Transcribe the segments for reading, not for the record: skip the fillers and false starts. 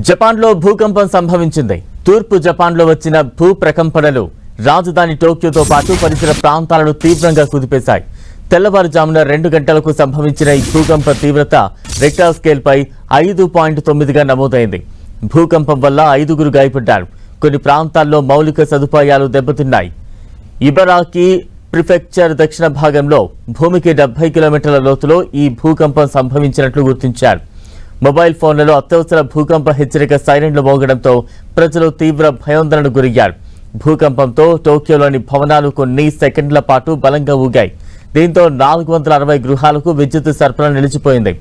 జపాన్లో భూకంపం సంభవించింది. తూర్పు జపాన్లో వచ్చిన భూ ప్రకంపనలు రాజధాని టోక్యోతో పాటు పరిసర ప్రాంతాలను తీవ్రంగా కుదిపేశాయి. తెల్లవారుజామున 2 గంటలకు సంభవించిన ఈ భూకంప తీవ్రత రిక్టర్ స్కేల్పై 5.9గా నమోదైంది. భూకంపం వల్ల 5గురు గాయపడ్డారు. కొన్ని ప్రాంతాల్లో మౌలిక సదుపాయాలు దెబ్బతిన్నాయి. ఇబరాకి ప్రిఫెక్చర్ దక్షిణ భాగంలో భూమికి 70 కిలోమీటర్ల లోతులో ఈ భూకంపం సంభవించినట్లు గుర్తించారు. మొబైల్ ఫోన్లలో అత్యవసర భూకంప హెచ్చరిక సైరన్లు మోగడంతో ప్రజలు తీవ్ర భయాందోళనకు గురయ్యారు. భూకంపంతో టోక్యోలోని భవనాలు కొన్ని సెకండ్ల పాటు బలంగా ఊగాయి. దీంతో 460 గృహాలకు విద్యుత్ సరఫరా నిలిచిపోయింది.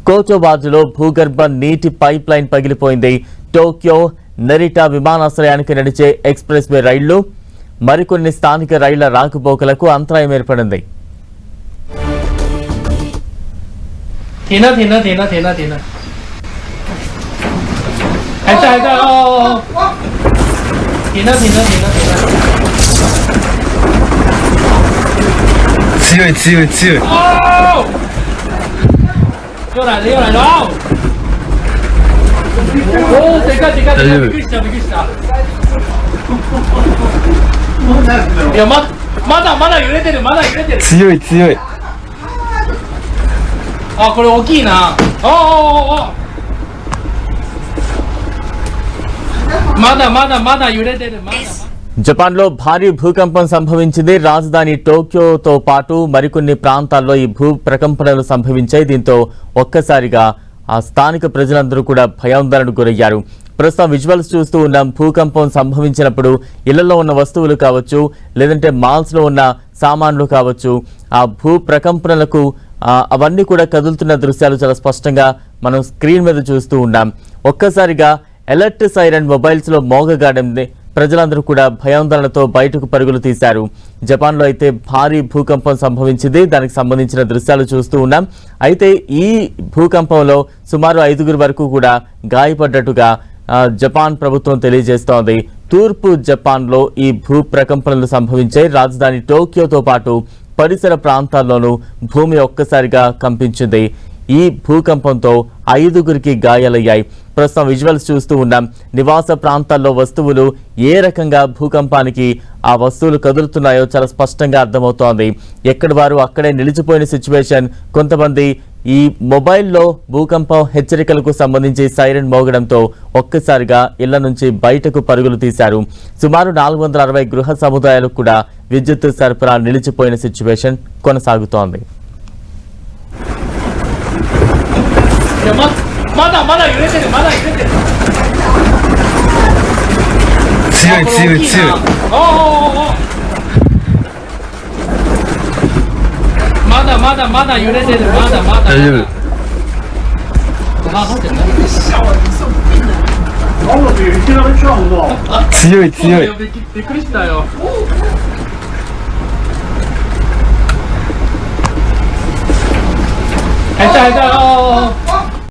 కోచోబాజులో భూగర్భ నీటి పైప్ లైన్ పగిలిపోయింది. టోక్యో నెరిటా విమానాశ్రయానికి నడిచే ఎక్స్ప్రెస్ వే రైళ్లు మరికొన్ని స్థానిక రైళ్ల రాకపోకలకు అంతరాయం ఏర్పడింది.強い又来了おおでかいびっくりしたいやまだ揺れてる強いあこれ大きいなまだ揺れてるజపాన్లో భారీ భూకంపం సంభవించింది. రాజధాని టోక్యోతో పాటు మరికొన్ని ప్రాంతాల్లో ఈ భూ ప్రకంపనలు సంభవించాయి. దీంతో ఒక్కసారిగా ఆ స్థానిక ప్రజలందరూ కూడా భయాందోళనకు గురయ్యారు. ప్రస్తుతం విజువల్స్ చూస్తూ ఉన్నాం. భూకంపం సంభవించినప్పుడు ఇళ్లలో ఉన్న వస్తువులు కావచ్చు, లేదంటే మాల్స్లో ఉన్న సామాన్లు కావచ్చు, ఆ భూ ప్రకంపనలకు అవన్నీ కూడా కదులుతున్న దృశ్యాలు చాలా స్పష్టంగా మనం స్క్రీన్ మీద చూస్తూ ఉన్నాం. ఒక్కసారిగా అలర్ట్ సైరన్ మొబైల్స్లో మోగగాడింది. ప్రజలందరూ కూడా భయాందోళనతో బయటకు పరుగులు తీశారు. జపాన్లో అయితే భారీ భూకంపం సంభవించింది. దానికి సంబంధించిన దృశ్యాలు చూస్తూ ఉన్నాం. అయితే ఈ భూకంపంలో సుమారు 5గురు వరకు కూడా గాయపడ్డట్టుగా జపాన్ ప్రభుత్వం తెలియజేస్తోంది. తూర్పు జపాన్లో ఈ భూ ప్రకంపనలు సంభవించాయి. రాజధాని టోక్యోతో పాటు పరిసర ప్రాంతాల్లోనూ భూమి ఒక్కసారిగా కంపించింది. ఈ భూకంపంతో 5గురికి గాయాలయ్యాయి. ప్రస్తుతం విజువల్స్ చూస్తూ ఉన్నాం. నివాస ప్రాంతాల్లో వస్తువులు ఏ రకంగా భూకంపానికి ఆ వస్తువులు కదులుతున్నాయో చాలా స్పష్టంగా అర్థమవుతోంది. ఎక్కడి వారు అక్కడే నిలిచిపోయిన సిచ్యువేషన్. కొంతమంది ఈ మొబైల్లో భూకంపం హెచ్చరికలకు సంబంధించి సైరన్ మోగడంతో ఒక్కసారిగా ఇళ్ల నుంచి బయటకు పరుగులు తీశారు. సుమారు 460 గృహ సముదాయాలకు కూడా విద్యుత్ సరఫరా నిలిచిపోయిన సిచ్యువేషన్ కొనసాగుతోంది.まだ揺れてる強いまだ揺れてる大丈夫強いびっくりしたよ入った